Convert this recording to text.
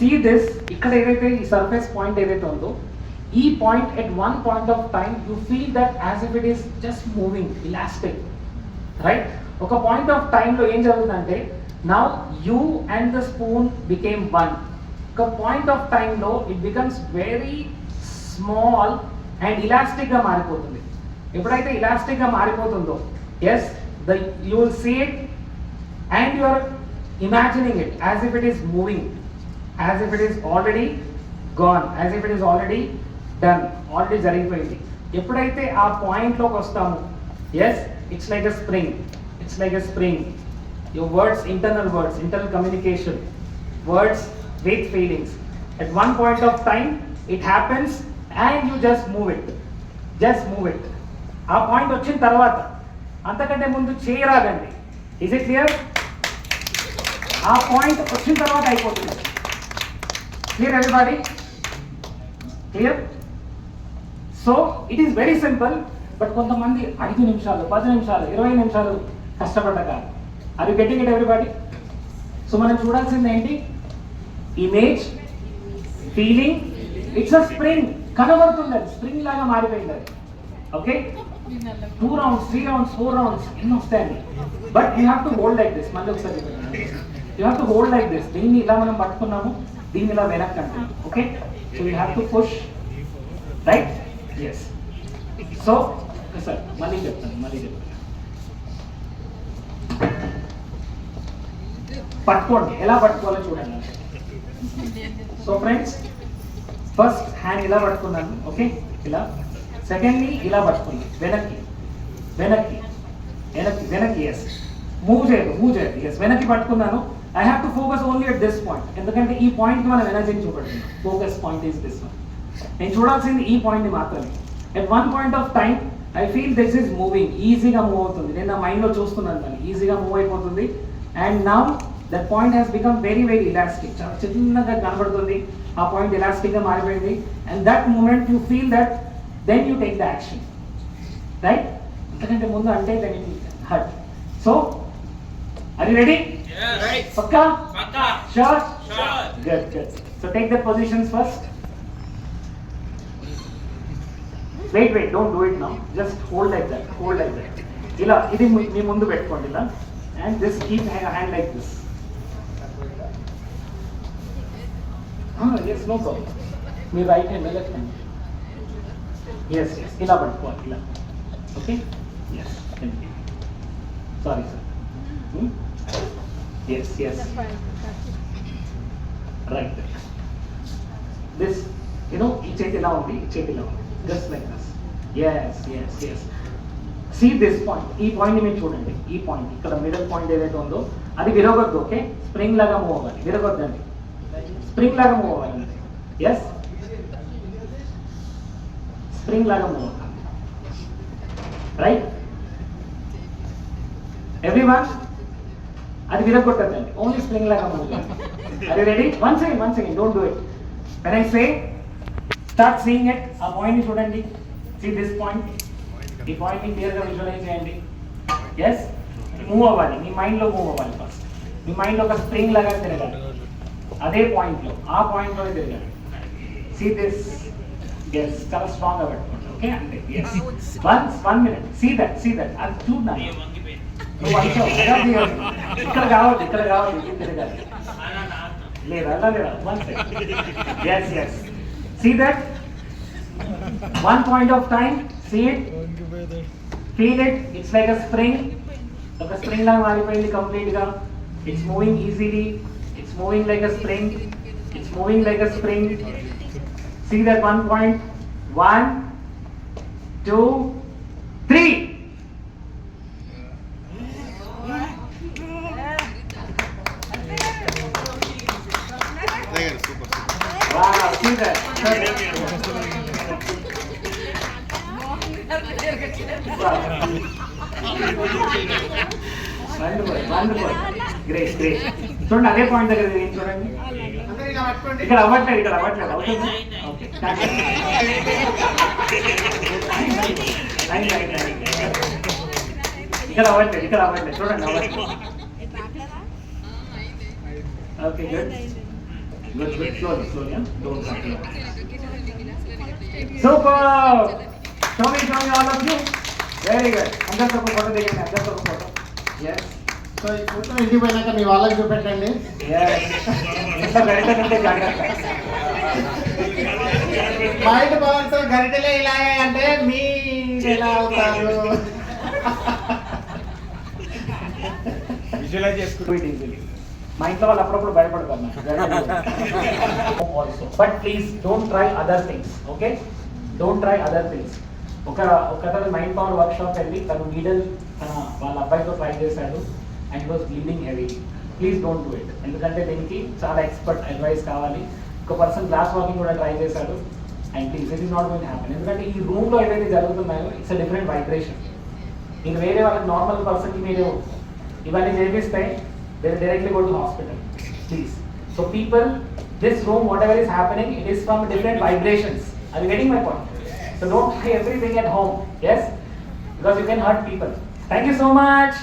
See this, ఇక్కడ ఏదైతే ఈ సర్ఫేస్ పాయింట్ ఏదైతే ఉందో ఈ point at one point of time you feel that as if it is just moving, elastic, right? ఒక పాయింట్ ఆఫ్ టైంలో ఏం జరుగుతుందంటే now you and the spoon became one. ఒక పాయింట్ ఆఫ్ టైంలో it becomes very small and elastic గా మారిపోతుంది. ఎప్పుడైతే elastic గా మారిపోతుందో yes, you will see it and you are imagining it as if it is moving, as if it is already gone, as if it is already done, already జరిగిపోయింది. ఎప్పుడైతే ఆ పాయింట్లోకి వస్తాము yes it's like a spring, it's like a spring. Your words, internal communication, words with feelings. At one point of time it happens and you just move it. ఆ point వచ్చిన తర్వాత అంతకంటే ముందు చేయరాదండి. Is it clear? ఆ point వచ్చిన తర్వాత అయిపోతుంది. Clear everybody? Clear? So it is very simple, but కొంతమంది 5 నిమిషాలు 10 నిమిషాలు 20 నిమిషాలు కష్టపడ్డాక. Are you getting it everybody? So మనం చూడాల్సింది ఏంటి? Image, feeling. It's a spring. కనబడుతుంది, అది స్ప్రింగ్ లాగా మారిపోయింది అది. ఓకే, 2 rounds 3 rounds 4 rounds ఎన్ని వస్తాయండి. But you have to hold like this. మళ్ళీ ఒకసారి you have to hold like this. దీన్ని ఇలా మనం పట్టుకున్నాము, దీన్ని ఇలా వెనక్కి అంటే okay. So you have to push, right? Yes. So sir మళ్ళీ చెప్తాను. పట్టుకోండి, ఎలా పట్టుకోవాలో చూడండి. సో ఫ్రెండ్స్, ఫస్ట్ హ్యాండ్ ఇలా పట్టుకున్నాను, ఓకే, ఇలా. సెకండ్లీ ఇలా పట్టుకున్నాను, వెనక్కి ఎస్. మూవ్ చేయదు ఎస్. వెనక్కి పట్టుకున్నాను. I have to focus only at this point. ఎందుకంటే ఈ పాయింట్కి మనం ఎనర్జీని చూపెడుతున్నాం. Focus point is this one. నేను చూడాల్సింది ఈ పాయింట్ని మాత్రమే. At one point of time I feel this is moving. ఈజీగా మూవ్ అవుతుంది. నేను నా మైండ్లో చూస్తున్నాను, దాన్ని ఈజీగా మూవ్ అయిపోతుంది. And now that point has become very elastic. చాలా చిన్నగా కనబడుతుంది. ఆ పాయింట్ ఎలాస్టిక్గా మారిపోయింది. And that moment you feel that then you take the action, right? ఎందుకంటే ముందు అంటే then it hurt. So are you ready? Yes. Right. Pakka? Sure? Good. So take the positions first. Wait, don't do it now. Just hold like that. Ila, idi mee mundu pettukondi ila. And this keep hand like this. Yes, no problem. Me right hand, left hand. Yes. Ila pettukovali, ila. Okay? Yes. Thank you. Sorry, sir. Yes. Right. This, ఈ చేతి ఇలా ఉంది, just like this. Yes. See this point. ఈ point మీరు చూడండి. ఈ point ఇక్కడ middle point ఏదైతే ఉందో అది విరగొద్దు, ఓకే? స్ప్రింగ్ లాగా మూవ్ అవ్వాలి, విరగొద్దండి. స్ప్రింగ్ లాగా మూవ్ అవ్వాలి. ఎస్, స్ప్రింగ్ లాగా మూవ్ అవ్వాలి, రైట్? ఎవ్రీవన్, అది విరగొట్టద్దండి. ఓన్లీ స్ప్రింగ్ లాగా మూవ్ చేయండి. Are you ready? Once again don't do it. When I say start seeing it, ఆ పాయింట్ని చూడండి. See this point. ఈ పాయింట్ని క్లియర్గా విజువలైజ్ చేయండి. ఎస్, మూవ్ అవ్వాలి, మీ మైండ్లో మూవ్ అవ్వాలి. ఫస్ట్ మీ మైండ్లో ఒక స్ప్రింగ్ లాగా తిరగాలి. అదే పాయింట్లో, ఆ పాయింట్లోనే తిరగాలి. See this. ఎస్, చాలా స్ట్రాంగ్గా పెట్టుకోండి, ఓకే? అంటే yes. One minute. See that అది చూడండి. ఇక్కడ కావాలి తిరగాలి. లేదా one second. Yes. See that one point of time. See it, feel it. It's like a spring. ఒక స్ప్రింగ్ లాగా మారిపోయింది కంప్లీట్ గా. It's moving easily. It's moving like a spring. See that one point. 1 2 3. Wow, see that? Wonderful. Great. చూడండి, అదే point దగ్గర చూడండి. ఇక్కడ అవ్వట్లేదు. అవుతుంది. ఓకే. ఇక్కడ అవ్వట్లేదు. చూడండి, అవ్వట్లేదు. Okay, good. Good, good. Slowly, slowly. Huh? Don't rush. Super. Show me all of you. Very good. అందరితో ఒక ఫోటో దిగండి. అందరితో ఒక ఫోటో. Yes. సో ఈ ఫోటో ఇంటికి పోయినాక మీ వాళ్ళకి చూపెట్టండి. Yes. ఇంట్లో గరిట ఉంటే జాగ్రత్త. బయట బాగుంటే గరిటెలే ఇలాగే అంటే మీ ఎలా అవుతారు? విజువలైజ్ చేసుకుంటూ ఈజీలీ మా ఇంట్లో వాళ్ళు అప్పుడప్పుడు భయపడతారు also but please don't try other things okay don't try other things ఒకతను మైండ్ పవర్ వర్క్ షాప్ వెళ్ళి తను నీడల్ తన వాళ్ళ అబ్బాయితో ట్రై చేశాడు and was bleeding heavy please don't do it ఎందుకంటే దీనికి చాలా ఎక్స్పర్ట్ అడ్వైస్ కావాలి ఒక పర్సన్ గ్లాస్ వాకింగ్ కూడా ట్రై చేశాడు and please it is not going happen ఎందుకంటే ఈ రూమ్లో ఏదైతే జరుగుతున్నాయో ఇట్స్ అ డిఫరెంట్ వైబ్రేషన్ నేను వేరే వాళ్ళకి నార్మల్ పర్సన్కి మీరే ఇవన్నీ చేపిస్తే they will directly go to the hospital. Please. So people, this room, whatever is happening, it is from different vibrations. Are you getting my point? So don't try everything at home. Yes? Because you can hurt people. Thank you so much.